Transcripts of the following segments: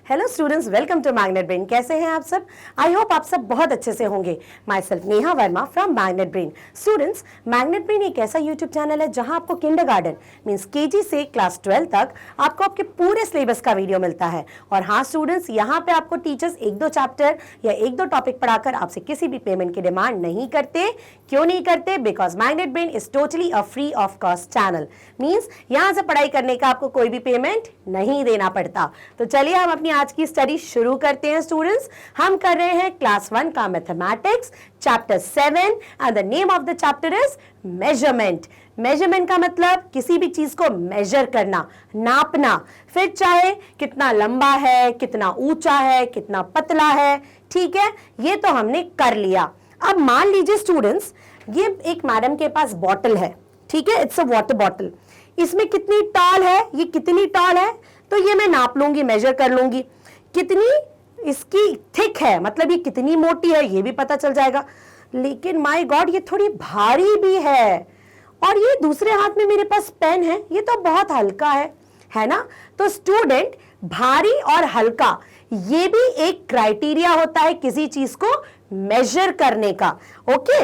Hello students, welcome to Magnet Brain. कैसे हैं आप सब? आई होप आप सब बहुत अच्छे से होंगे। My self Neha Verma from magnet brain. Students, magnet brain एक ऐसा यूट्यूब चैनल है जहां आपको किंडरगार्टन मींस केजी से क्लास 12 तक आपको आपके पूरे सिलेबस का वीडियो मिलता है। और हाँ स्टूडेंट्स, यहाँ पे आपको टीचर्स एक दो चैप्टर या एक दो टॉपिक पढ़ाकर आपसे किसी भी पेमेंट की डिमांड नहीं करते। क्यों नहीं करते? Because magnet brain is totally a free of cost channel. Means यहाँ से पढ़ाई करने का आपको कोई भी पेमेंट नहीं देना पड़ता। तो चलिए हम अपनी आज की स्टडी शुरू करते हैं स्टूडेंट्स। हम कर रहे हैं क्लास 1 का mathematics chapter 7 and the name of the chapter is measurement. Measurement का मतलब किसी भी चीज को मेजर करना, नापना, फिर चाहे कितना लंबा है, कितना ऊंचा है, कितना पतला है। ठीक है, ये तो हमने कर लिया। अब मान लीजिए स्टूडेंट्स, ये एक मैडम के पास बॉटल है। ठीक है, इट्स अ वाटर बॉटल। इसमें कितनी टॉल है, ये कितनी टॉल है, तो ये मैं नाप लूंगी, मेजर कर लूंगी। कितनी इसकी थिक है, मतलब ये कितनी मोटी है, ये भी पता चल जाएगा। लेकिन माय गॉड, ये थोड़ी भारी भी है। और ये दूसरे हाथ में मेरे पास पेन है, ये तो बहुत हल्का है ना? तो स्टूडेंट, भारी और हल्का ये भी एक क्राइटेरिया होता है किसी चीज को मेजर करने का। ओके,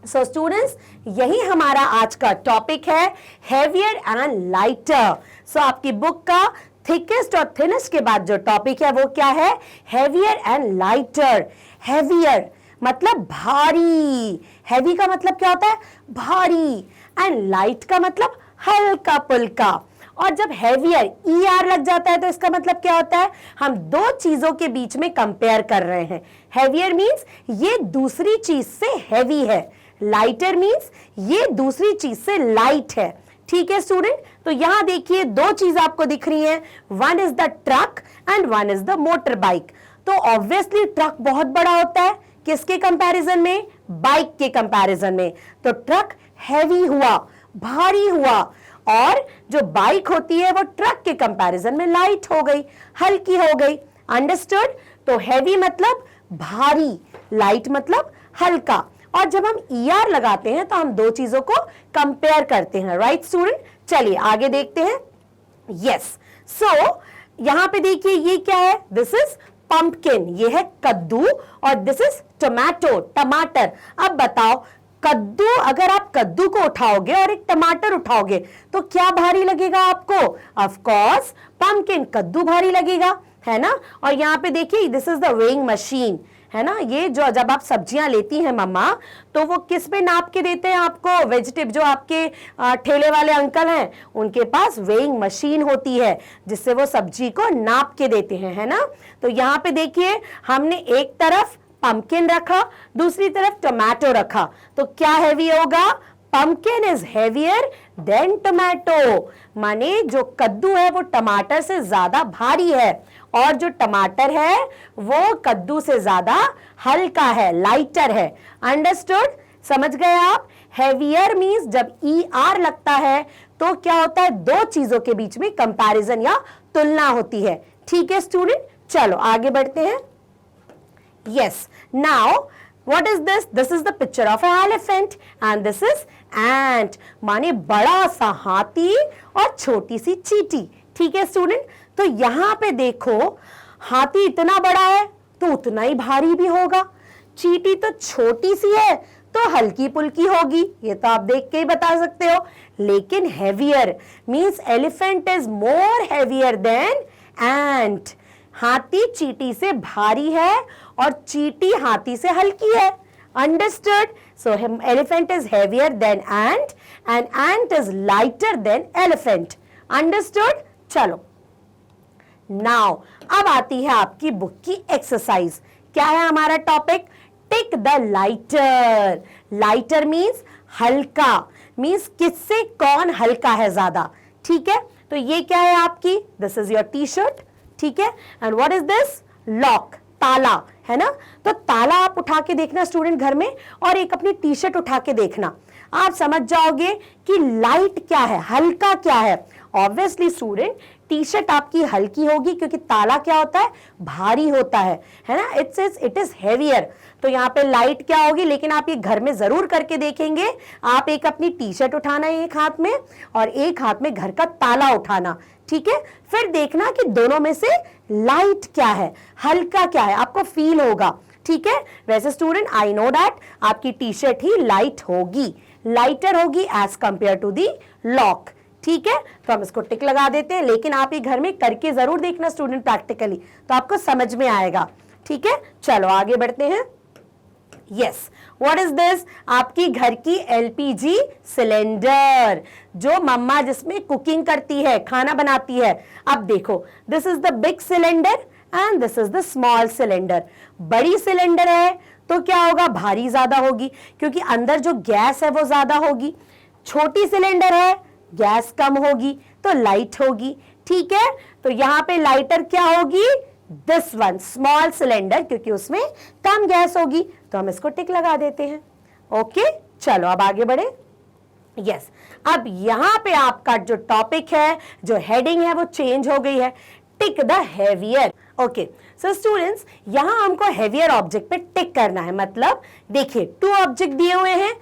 सो स्टूडेंट्स, यही हमारा आज का टॉपिक है, हेवियर एंड लाइटर। सो आपकी बुक का थिकेस्ट और थिनेस्ट के बाद जो टॉपिक है वो क्या है? Heavier and lighter. हेवियर मतलब भारी, हैवी का मतलब क्या होता है? भारी। एंड लाइट का मतलब हल्का पुल्का। और जब हेवियर ER लग जाता है तो इसका मतलब क्या होता है? हम दो चीजों के बीच में कंपेयर कर रहे हैं। हेवियर मींस ये दूसरी चीज से हैवी है, लाइटर मींस ये दूसरी चीज से लाइट है। ठीक है स्टूडेंट, तो यहां देखिए दो चीज आपको दिख रही हैं, one is the truck and one is the motor bike. तो ऑब्वियसली ट्रक बहुत बड़ा होता है, किसके कंपैरिजन में? बाइक के कंपैरिजन में। तो ट्रक हैवी हुआ, भारी हुआ, और जो बाइक होती है वो ट्रक के कंपैरिजन में लाइट हो गई, हल्की हो गई। अंडरस्टूड? तो हैवी मतलब भारी, लाइट मतलब हल्का। और जब हम ER लगाते हैं तो हम दो चीजों को कंपेयर करते हैं। राइट स्टूडेंट, चलिए आगे देखते हैं। यस, सो यहां पे देखिए ये क्या है? दिस इज पंपकिन, ये है कद्दू, और दिस इज टोमेटो, टमाटर। अब बताओ, कद्दू, अगर आप कद्दू को उठाओगे और एक टमाटर उठाओगे तो क्या भारी लगेगा आपको? ऑफ कोर्स पंपकिन, कद्दू भारी लगेगा, है ना? और यहाँ पे देखिए this is the weighing machine, है ना? ये जो जब आप सब्जियां लेती हैं मम्मा, तो वो किस पे नाप के देते हैं आपको? वेजिटेबल, जो आपके ठेले वाले अंकल हैं उनके पास वेइंग मशीन होती है जिससे वो सब्जी को नाप के देते हैं, है ना? तो यहाँ पे देखिए हमने एक तरफ पंपकिन रखा, दूसरी तरफ टोमेटो रखा, तो क्या हैवी होगा? Pumpkin is heavier than tomato. माने जो कद्दू है वो टमाटर से ज्यादा भारी है, और जो टमाटर है वो कद्दू से ज्यादा हल्का है, लाइटर है। अंडरस्टूड? समझ गए आप? हेवियर मींस जब ER लगता है तो क्या होता है? दो चीजों के बीच में कंपैरिजन या तुलना होती है। ठीक है स्टूडेंट, चलो आगे बढ़ते हैं। Yes, now what is this? This is the picture of an elephant and this is ant, माने बड़ा सा हाथी और छोटी सी चींटी। ठीक है स्टूडेंट, तो यहां पे देखो, हाथी इतना बड़ा है तो उतना ही भारी भी होगा, चींटी तो छोटी सी है तो हल्की पुल्की होगी, ये तो आप देख के ही बता सकते हो। लेकिन heavier means elephant is more heavier than ant. हाथी चींटी से भारी है और चींटी हाथी से हल्की है। Understood? So elephant is heavier than ant and ant is lighter than elephant. Understood? चलो नाउ अब आती है आपकी बुक की एक्सरसाइज। क्या है हमारा topic? Tick the lighter. Lighter means हल्का, मींस किससे कौन हल्का है ज्यादा। ठीक है, तो ये क्या है आपकी? This is your t-shirt. ठीक है, and what is this? Lock, ताला, है ना? तो ताला आप उठा के देखना स्टूडेंट घर में, और एक अपनी टी-शर्ट उठा के देखना, आप समझ जाओगे कि लाइट क्या है, हल्का क्या है। ऑब्वियसली स्टूडेंट, टी-शर्ट आपकी हल्की होगी क्योंकि ताला क्या होता है? भारी होता है ना? It is heavier. तो यहाँ पे लाइट क्या होगी? लेकिन आप ये घर में जरूर करके देखेंगे। आप एक अपनी टी-शर्ट उठाना एक हाथ में और एक हाथ में घर का ताला उठाना। ठीक है, फिर देखना कि दोनों में से लाइट क्या है, हल्का क्या है, आपको फील होगा, ठीक है। वैसे स्टूडेंट आई नो दैट आपकी टी शर्ट ही लाइट होगी, लाइटर होगी as compare to the lock, ठीक है। तो हम इसको टिक लगा देते हैं, लेकिन आप ये घर में करके जरूर देखना स्टूडेंट प्रैक्टिकली, तो आपको समझ में आएगा, ठीक है। चलो आगे बढ़ते हैं। Yes, what is this? आपकी घर की एलपीजी सिलेंडर, जो मम्मा जिसमें कुकिंग करती है, खाना बनाती है। अब देखो, this is the big cylinder and this is the small cylinder. बड़ी सिलेंडर है तो क्या होगा, भारी ज्यादा होगी, क्योंकि अंदर जो गैस है वो ज्यादा होगी। छोटी सिलेंडर है, गैस कम होगी तो लाइट होगी, ठीक है। तो यहां पे लाइटर क्या होगी, दिस वन स्मॉल सिलेंडर, क्योंकि उसमें कम गैस होगी, तो हम इसको टिक लगा देते हैं। ओके, चलो अब आगे बढ़े। यस, अब यहां पे आपका जो टॉपिक है, जो हेडिंग है, वो चेंज हो गई है। Tick the heavier. Okay, so students, यहां हमको हेवियर ऑब्जेक्ट पे टिक करना है। मतलब देखिए, 2 ऑब्जेक्ट दिए हुए हैं,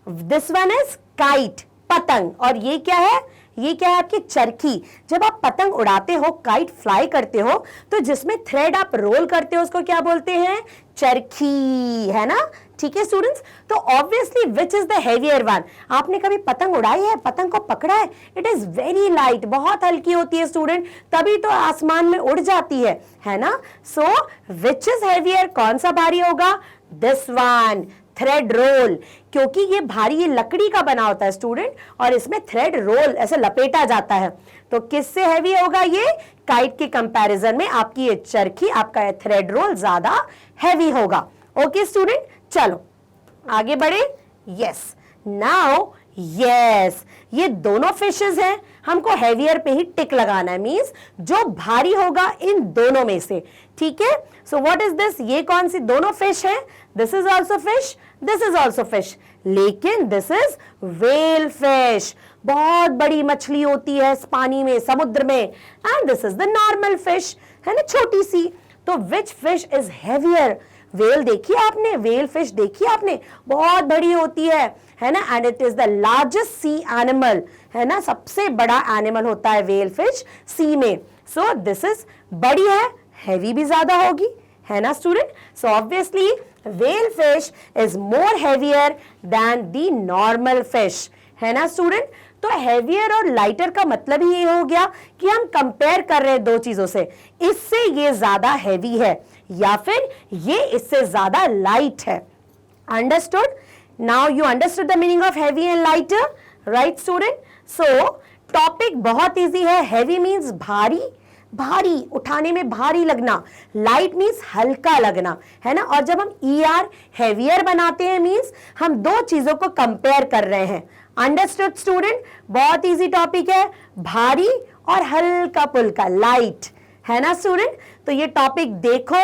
दिस वन इज काइट, पतंग, और ये क्या है, ये क्या है आपकी चरखी। जब आप पतंग उड़ाते हो, काइट फ्लाई करते हो, तो जिसमें थ्रेड आप रोल करते हो उसको क्या बोलते हैं, चरखी, है ना, ठीक है स्टूडेंट्स। तो obviously which is the heavier one? आपने कभी पतंग उड़ाई है, पतंग को पकड़ा है? इट इज वेरी लाइट, बहुत हल्की होती है स्टूडेंट, तभी तो आसमान में उड़ जाती है ना। सो विच इज हेवियर, कौन सा भारी होगा, दिस वन, थ्रेड रोल, क्योंकि ये भारी, ये लकड़ी का बना होता है स्टूडेंट, और इसमें थ्रेड रोल ऐसे लपेटा जाता है। तो किससे हैवी होगा ये, काइट के कंपैरिजन में आपकी ये चरखी, आपका ये थ्रेड रोल ज्यादा हैवी होगा। ओके स्टूडेंट, चलो आगे बढ़े। यस, नाउ यस, ये दोनों फिशेस हैं, हमको हेवियर पे ही टिक लगाना है, मींस जो भारी होगा इन दोनों में से, ठीक है। सो व्हाट इज दिस, ये कौन सी दोनों फिश है, this is also fish, this is also fish, लेकिन दिस इज व्हेल फिश, बहुत बड़ी मछली होती है इस पानी में, समुद्र में, and this is the normal fish, है ना, छोटी सी। तो विच फिश इज हेवियर, वेल देखी आपने, वेल फिश देखी आपने, बहुत बड़ी होती है ना, and it is the largest C animal, है ना, सबसे बड़ा एनिमल होता है वेल फिश सी में। सो दिस इज बड़ी है, हैवी भी ज्यादा होगी, है ना student. So obviously well fish is more heavier than the normal fish, है ना स्टूडेंट। तो हैवियर और लाइटर का मतलब ही ये हो गया कि हम कंपेयर कर रहे हैं दो चीजों से, इससे ये ज्यादा हैवी है या फिर ये इससे ज्यादा लाइट है। Understood? Now you understood the meaning of heavy and lighter, right student. So topic बहुत इजी है। हैवी मीन्स भारी, भारी उठाने में भारी लगना, लाइट मीन्स हल्का लगना, है ना। और जब हम ER हेवियर बनाते हैं मीन्स हम दो चीजों को कंपेयर कर रहे हैं। Understood student? बहुत इजी टॉपिक है, भारी और हल्का पुल्का, लाइट, है ना स्टूडेंट। तो ये टॉपिक देखो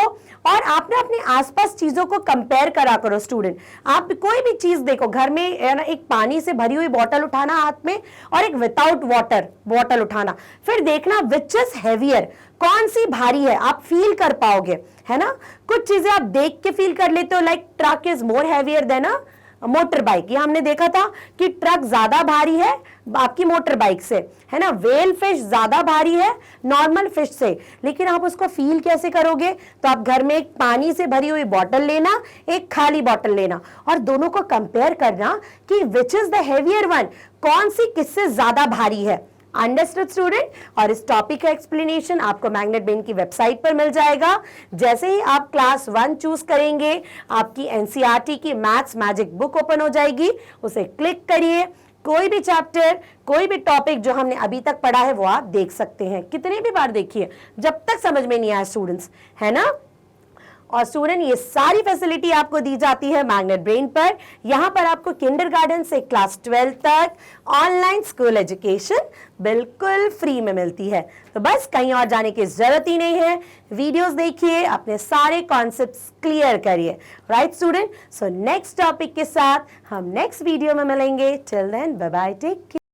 और आप ना अपने आसपास चीजों को कंपेयर करा करो स्टूडेंट। आप कोई भी चीज देखो, घर में है ना, एक पानी से भरी हुई बोतल उठाना हाथ में और एक विदाउट वाटर बोतल उठाना, फिर देखना विच इज हेवियर, कौन सी भारी है, आप फील कर पाओगे, है ना। कुछ चीजें आप देख के फील कर लेते हो, like truck is more heavier than a motor bike, ये हमने देखा था कि ट्रक ज्यादा भारी है आपकी मोटर बाइक से, है ना। व्हेल फिश ज्यादा भारी है नॉर्मल फिश से, लेकिन आप उसको फील कैसे करोगे, तो आप घर में एक पानी से भरी हुई बोतल लेना, एक खाली बोतल लेना और दोनों को कंपेयर करना कि which is the heavier one, कौन सी किससे ज्यादा भारी है। Understood student? और इस टॉपिक का एक्सप्लेनेशन आपको मैग्नेट ब्रेन की वेबसाइट पर मिल जाएगा। जैसे ही आप क्लास 1 चूज करेंगे, आपकी NCERT की मैथ्स मैजिक बुक ओपन हो जाएगी, उसे क्लिक करिए, कोई भी चैप्टर, कोई भी टॉपिक जो हमने अभी तक पढ़ा है वो आप देख सकते हैं, कितने भी बार देखिए जब तक समझ में नहीं आया स्टूडेंट्स, है ना। और स्टूडेंट ये सारी फैसिलिटी आपको दी जाती है मैग्नेट ब्रेन पर। यहाँ पर आपको किंडरगार्टन से क्लास 12 तक ऑनलाइन स्कूल एजुकेशन बिल्कुल फ्री में मिलती है। तो बस कहीं और जाने की जरूरत ही नहीं है, वीडियोस देखिए, अपने सारे कॉन्सेप्ट्स क्लियर करिए, right student. So next topic के साथ हम नेक्स्ट वीडियो में मिलेंगे। Till then bye bye, take care.